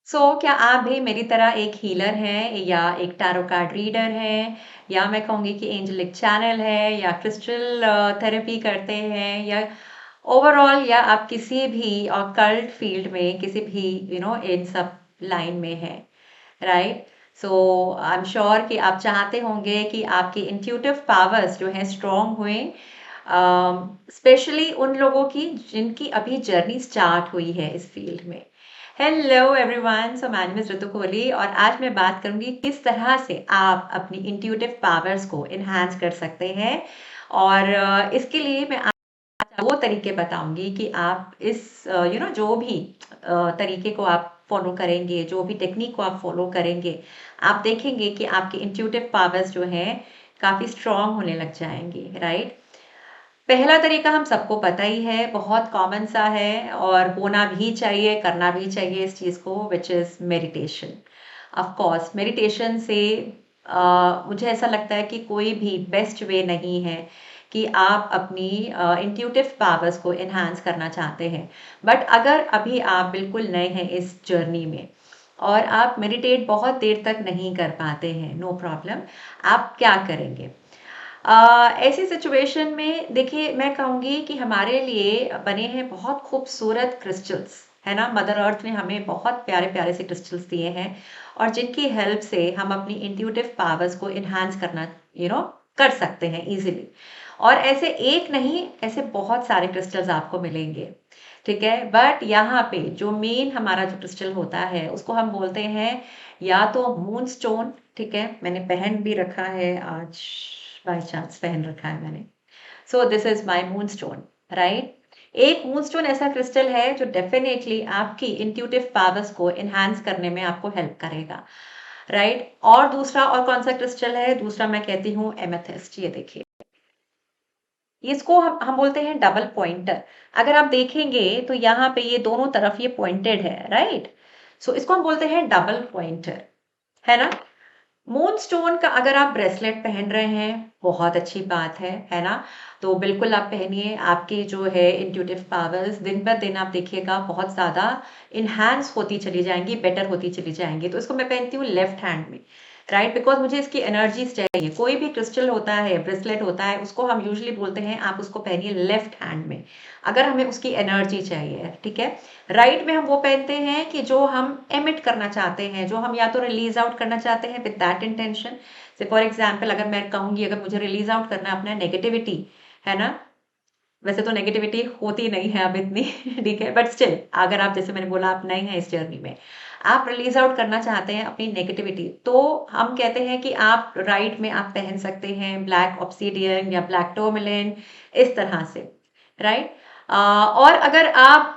क्या आप भी मेरी तरह एक हीलर हैं या एक टैरो कार्ड रीडर हैं या मैं कहूँगी कि एंजेलिक चैनल है या क्रिस्टल थेरेपी करते हैं या ओवरऑल या आप किसी भी ऑकल्ट फील्ड में किसी भी इन सब लाइन में हैं, right? So I am sure कि आप चाहते होंगे कि आपकी इंट्यूटिव पावर्स जो हैं स्ट्रॉन्ग हुए, स्पेशली उन लोगों की जिनकी अभी जर्नी स्टार्ट हुई है इस फील्ड में। Hello everyone, so my name is Ritu Kohli और आज मैं बात करूंगी किस तरह से आप अपनी इंट्यूटिव पावर्स को इन्हांस कर सकते हैं। और इसके लिए मैं आपको वो तरीके बताऊंगी कि आप इस जो भी तरीके को आप फॉलो करेंगे, जो भी टेक्निक को आप फॉलो करेंगे, आप देखेंगे कि आपके इंट्यूटिव पावर्स जो हैं काफ़ी स्ट्रांग होने लग जाएंगे, राइट? पहला तरीका हम सबको पता ही है, बहुत कॉमन सा है और होना भी चाहिए, करना भी चाहिए इस चीज़ को, which is meditation. Of course meditation से मुझे ऐसा लगता है कि कोई भी बेस्ट वे नहीं है कि आप अपनी इंट्यूटिव पावर्स को इन्हांस करना चाहते हैं। बट अगर अभी आप बिल्कुल नए हैं इस जर्नी में और आप मेडिटेट बहुत देर तक नहीं कर पाते हैं, नो प्रॉब्लम। आप क्या करेंगे? ऐसी सिचुएशन में देखिए, मैं कहूँगी कि हमारे लिए बने हैं बहुत खूबसूरत क्रिस्टल्स, है ना? मदर अर्थ ने हमें बहुत प्यारे प्यारे से क्रिस्टल्स दिए हैं और जिनकी हेल्प से हम अपनी इंट्यूटिव पावर्स को इन्हांस करना कर सकते हैं इजीली। और ऐसे एक नहीं, ऐसे बहुत सारे क्रिस्टल्स आपको मिलेंगे, ठीक है? बट यहाँ पे जो मेन हमारा जो क्रिस्टल होता है उसको हम बोलते हैं या तो मून स्टोन, ठीक है? मैंने पहन भी रखा है आज, बाय चांस पहन रखा है मैंने। So this is my moon stone, right? एक मून स्टोन ऐसा क्रिस्टल है जो डेफिनेटली आपकी इंट्यूटिव पावर्स को एनहांस करने में आपको हेल्प करेगा, राइट? और दूसरा, और कौन सा क्रिस्टल है दूसरा? मैं कहती हूँ एमेथिस्ट। ये देखिए, इसको हम बोलते हैं डबल पॉइंटर। अगर आप देखेंगे तो यहाँ पे ये दोनों तरफ ये पॉइंटेड है, राइट? सो इसको हम बोलते हैं डबल पॉइंटर, है ना? मून स्टोन का अगर आप ब्रेसलेट पहन रहे हैं, बहुत अच्छी बात है ना? तो बिल्कुल आप पहनिए, आपकी जो है इंट्यूटिव पावर्स दिन ब दिन आप देखिएगा बहुत ज़्यादा इन्हांस होती चली जाएंगी, बेटर होती चली जाएंगी। तो इसको मैं पहनती हूँ लेफ्ट हैंड में, राइट? बिकॉज मुझे इसकी एनर्जीज चाहिए। कोई भी क्रिस्टल होता है, ब्रेसलेट होता है, उसको हम यूजली बोलते हैं आप उसको पहनिए लेफ्ट हैंड में, अगर हमें उसकी एनर्जी चाहिए, ठीक है? राइट में हम वो पहनते हैं कि जो हम एमिट करना चाहते हैं, जो हम या तो रिलीज आउट करना चाहते हैं विद दैट इंटेंशन। से फॉर एग्जाम्पल अगर मैं कहूंगी, अगर मुझे रिलीज आउट करना है अपना नेगेटिविटी, है ना? वैसे तो नेगेटिविटी होती नहीं है अब इतनी ठीक है, बट स्टिल अगर आप, जैसे मैंने बोला, आप नए हैं इस जर्नी में, आप रिलीज आउट करना चाहते हैं अपनी नेगेटिविटी, तो हम कहते हैं कि आप राइट में आप पहन सकते हैं ब्लैक ऑब्सीडियन या ब्लैक टोरमेलिन, इस तरह से, राइट? और अगर आप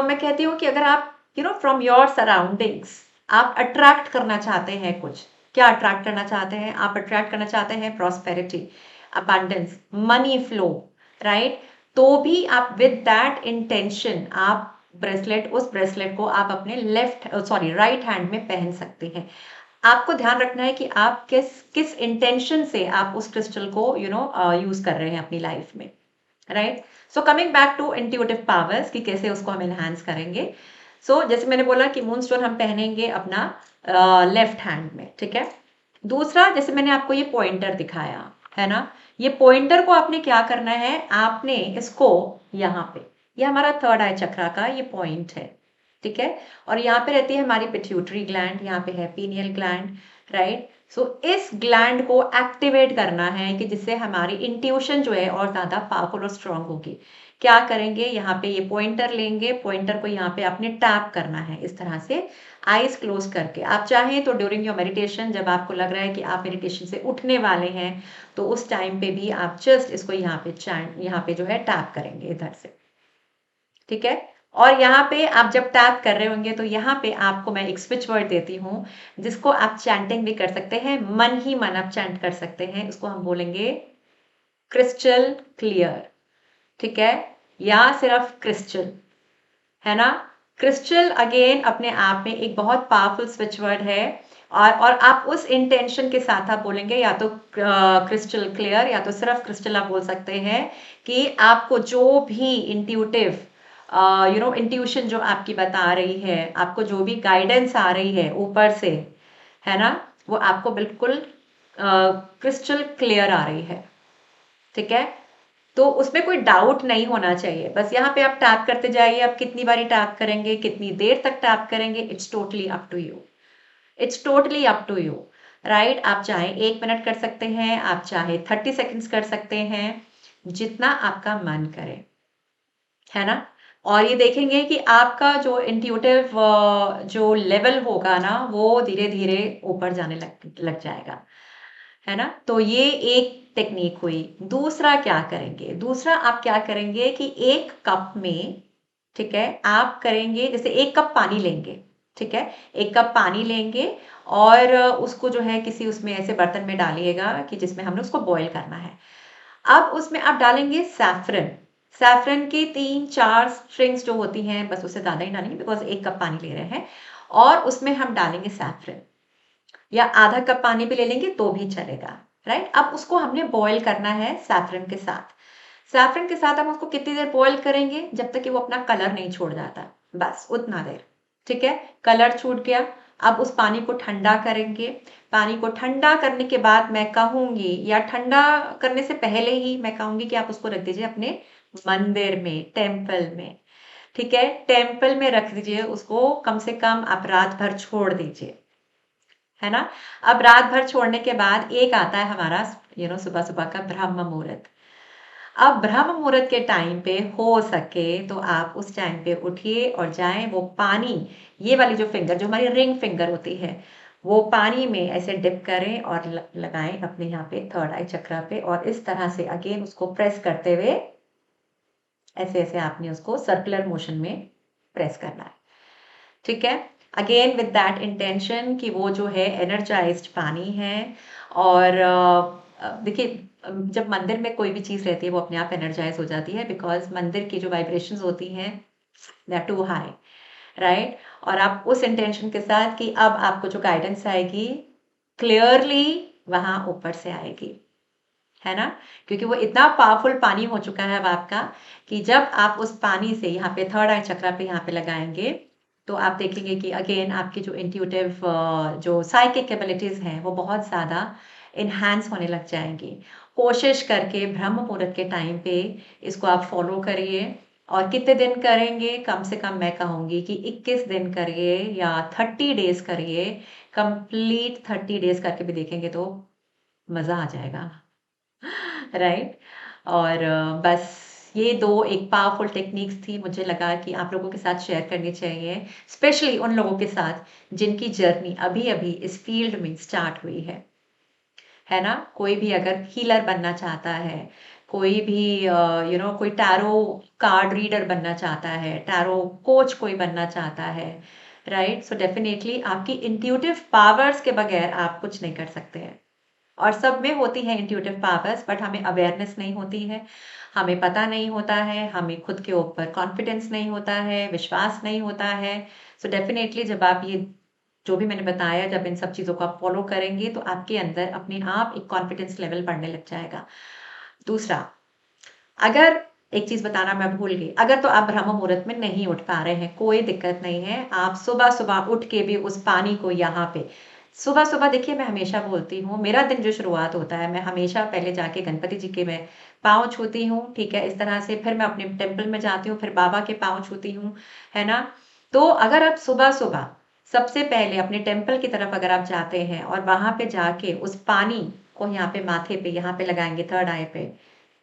मैं कहती हूँ कि अगर आप फ्रॉम योर सराउंडिंग्स आप अट्रैक्ट करना चाहते हैं कुछ, क्या अट्रैक्ट करना चाहते हैं? आप अट्रैक्ट करना चाहते हैं prosperity, abundance, money flow, right? तो भी आप विद दैट इंटेंशन आप उस ब्रेसलेट को आप अपने राइट हैंड में पहन सकते हैं। आपको ध्यान रखना है कि आप किस किस इंटेंशन से आप उस क्रिस्टल को यूज कर रहे हैं अपनी लाइफ में, right? So coming back to intuitive powers कि कैसे उसको हम एनहांस करेंगे। जैसे मैंने बोला कि मून स्टोन हम पहनेंगे अपना लेफ्ट हैंड में, ठीक है? दूसरा, जैसे मैंने आपको ये पॉइंटर दिखाया, है ना? ये पॉइंटर को आपने क्या करना है, आपने इसको यहाँ पे, ये हमारा थर्ड आई चक्रा का ये पॉइंट है, ठीक है? और यहाँ पे रहती है हमारी पिट्यूटरी ग्लैंड, यहाँ पे है पीनियल ग्लैंड, राइट? इस ग्लैंड को एक्टिवेट करना है कि जिससे हमारी इंट्यूशन जो है और ज़्यादा पावरफुल और स्ट्रांग होगी। क्या करेंगे, यहाँ पे ये पॉइंटर लेंगे, पॉइंटर को यहाँ पे आपने टैप करना है इस तरह से, आईज क्लोज करके। आप चाहें तो ड्यूरिंग योर मेडिटेशन, जब आपको लग रहा है कि आप मेडिटेशन से उठने वाले हैं, तो उस टाइम पे भी आप जस्ट इसको यहाँ पे जो है टैप करेंगे इधर से, ठीक है? और यहाँ पे आप जब टैप कर रहे होंगे तो यहाँ पे आपको मैं एक स्विच वर्ड देती हूँ जिसको आप चैंटिंग भी कर सकते हैं, मन ही मन आप चैंट कर सकते हैं। उसको हम बोलेंगे क्रिस्टल क्लियर, ठीक है? या सिर्फ क्रिस्टल, है ना? क्रिस्टल अगेन अपने आप में एक बहुत पावरफुल स्विच वर्ड है। और आप उस इंटेंशन के साथ आप बोलेंगे, या तो क्रिस्टल क्लियर या तो सिर्फ क्रिस्टल आप बोल सकते हैं कि आपको जो भी इंट्यूटिव इंट्यूशन जो आपकी बता रही है, आपको जो भी गाइडेंस आ रही है ऊपर से, है ना, वो आपको बिल्कुल क्रिस्टल क्लियर आ रही है। ठीक है, तो उसमें कोई डाउट नहीं होना चाहिए। बस यहाँ पे आप टैप करते जाइए, आप कितनी बारी टैप करेंगे, कितनी देर तक टैप करेंगे, it's totally up to you. It's totally up to you, right. आप चाहे 1 मिनट कर सकते हैं, आप चाहे 30 सेकेंड्स कर सकते हैं, जितना आपका मन करे, है ना। और ये देखेंगे कि आपका जो इंट्यूटिव जो लेवल होगा ना, वो धीरे धीरे ऊपर जाने लग जाएगा, है ना। तो ये एक टेक्निक हुई। दूसरा क्या करेंगे, दूसरा आप क्या करेंगे कि 1 कप में, ठीक है, आप करेंगे जैसे 1 कप पानी लेंगे, ठीक है, 1 कप पानी लेंगे और उसको जो है किसी उसमें ऐसे बर्तन में डालिएगा कि जिसमें हमने उसको बॉईल करना है। अब उसमें आप डालेंगे सैफरन। सैफरन की 3-4 स्ट्रिंग्स जो होती हैं, बस उससे ज़्यादा ही डालेंगे बिकॉज 1 कप पानी ले रहे हैं। और उसमें हम डालेंगे सैफरन, या आधा कप पानी भी ले लेंगे तो भी चलेगा, राइट। अब उसको हमने बॉईल करना है सैफरन के साथ। सैफरन के साथ हम उसको कितनी देर बॉईल करेंगे, जब तक कि वो अपना कलर नहीं छोड़ जाता, बस उतना देर। ठीक है, कलर छूट गया। अब उस पानी को ठंडा करेंगे। पानी को ठंडा करने के बाद मैं कहूंगी, या ठंडा करने से पहले ही मैं कहूंगी कि आप उसको रख दीजिए अपने मंदिर में, टेम्पल में। ठीक है, टेम्पल में रख दीजिए उसको, कम से कम आप रात भर छोड़ दीजिए, है ना। अब रात भर छोड़ने के बाद एक आता है हमारा सुबह सुबह का ब्रह्म मुहूर्त। अब ब्रह्म मुहूर्त के टाइम पे हो सके तो आप उस टाइम पे उठिए और जाएं, वो पानी, ये वाली जो फिंगर, जो हमारी रिंग फिंगर होती है, वो पानी में ऐसे डिप करें और लगाएं अपने यहाँ पे थर्ड आई चक्रा पे, और इस तरह से अगेन उसको प्रेस करते हुए ऐसे ऐसे आपने उसको सर्कुलर मोशन में प्रेस करना है। ठीक है, अगेन विद दैट इंटेंशन कि वो जो है एनर्जाइज्ड पानी है। और देखिए, जब मंदिर में कोई भी चीज़ रहती है वो अपने आप एनर्जाइज हो जाती है, बिकॉज मंदिर की जो वाइब्रेशंस होती हैं they are too high, right. और आप उस इंटेंशन के साथ कि अब आपको जो गाइडेंस आएगी क्लियरली वहाँ ऊपर से आएगी, है ना, क्योंकि वो इतना पावरफुल पानी हो चुका है अब आपका, कि जब आप उस पानी से यहाँ पे थर्ड आई चक्रा पे यहाँ पे लगाएंगे, तो आप देखेंगे कि अगेन आपकी जो इंट्यूटिव जो साइकिक एबिलिटीज हैं वो बहुत ज़्यादा इन्हांस होने लग जाएंगी। कोशिश करके ब्रह्म मुहूर्त के टाइम पे इसको आप फॉलो करिए। और कितने दिन करेंगे, कम से कम मैं कहूँगी कि 21 दिन करिए या 30 डेज करिए। कंप्लीट 30 डेज करके भी देखेंगे तो मज़ा आ जाएगा, राइट। और बस ये दो एक पावरफुल टेक्निक्स थी, मुझे लगा कि आप लोगों के साथ शेयर करनी चाहिए, स्पेशली उन लोगों के साथ जिनकी जर्नी अभी अभी इस फील्ड में स्टार्ट हुई है ना। कोई भी अगर हीलर बनना चाहता है, कोई भी कोई टैरो कार्ड रीडर बनना चाहता है, टैरो कोच कोई बनना चाहता है, राइट। सो डेफिनेटली आपकी इंट्यूटिव पावर्स के बगैर आप कुछ नहीं कर सकते हैं। और सब में होती है इंट्यूटिव पावर्स, बट हमें अवेयरनेस नहीं होती है, हमें पता नहीं होता है, हमें खुद के ऊपर कॉन्फिडेंस नहीं होता है, विश्वास नहीं होता है। सो डेफिनेटली जब आप ये जो भी मैंने बताया, जब इन सब चीज़ों को आप फॉलो करेंगे तो आपके अंदर अपने आप एक कॉन्फिडेंस लेवल बढ़ने लग जाएगा। दूसरा, अगर एक चीज बताना मैं भूल गई, अगर तो आप ब्रह्म मुहूर्त में नहीं उठ पा रहे हैं, कोई दिक्कत नहीं है, आप सुबह सुबह उठ के भी उस पानी को यहाँ पे सुबह सुबह, देखिए मैं हमेशा बोलती हूँ, मेरा दिन जो शुरुआत होता है मैं हमेशा पहले जाके गणपति जी के मैं पाँव छूती हूँ, ठीक है, इस तरह से। फिर मैं अपने टेम्पल में जाती हूँ, फिर बाबा के पाँव छूती हूँ, है ना। तो अगर आप सुबह सुबह सबसे पहले अपने टेम्पल की तरफ अगर आप जाते हैं और वहां पे जाके उस पानी को यहाँ पे माथे पे यहाँ पे लगाएंगे थर्ड आई पे,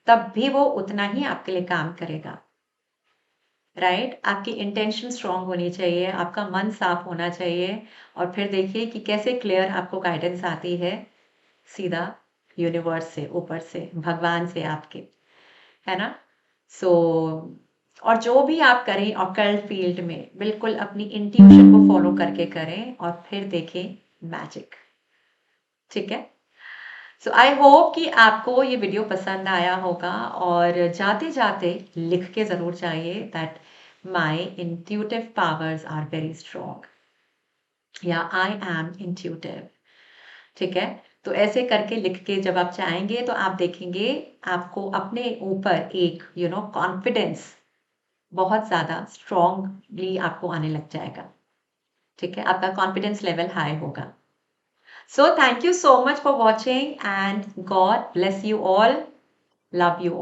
तब भी वो उतना ही आपके लिए काम करेगा, राइट। आपकी इंटेंशन स्ट्रांग होनी चाहिए, आपका मन साफ होना चाहिए, और फिर देखिए कि कैसे क्लियर आपको गाइडेंस आती है सीधा यूनिवर्स से, ऊपर से, भगवान से आपके, है ना। सो और जो भी आप करें ऑकल्ट फील्ड में, बिल्कुल अपनी इंट्यूशन को फॉलो करके करें और फिर देखें मैजिक। ठीक है, सो आई होप कि आपको ये वीडियो पसंद आया होगा, और जाते जाते लिख के ज़रूर जाइए that my intuitive powers are very strong, या आई एम इंट्यूटिव। ठीक है, तो ऐसे करके लिख के जब आप चाहेंगे तो आप देखेंगे आपको अपने ऊपर एक कॉन्फिडेंस बहुत ज़्यादा स्ट्रॉन्गली आपको आने लग जाएगा। ठीक है, आपका कॉन्फिडेंस लेवल हाई होगा। So thank you so much for watching and God bless you all. Love you.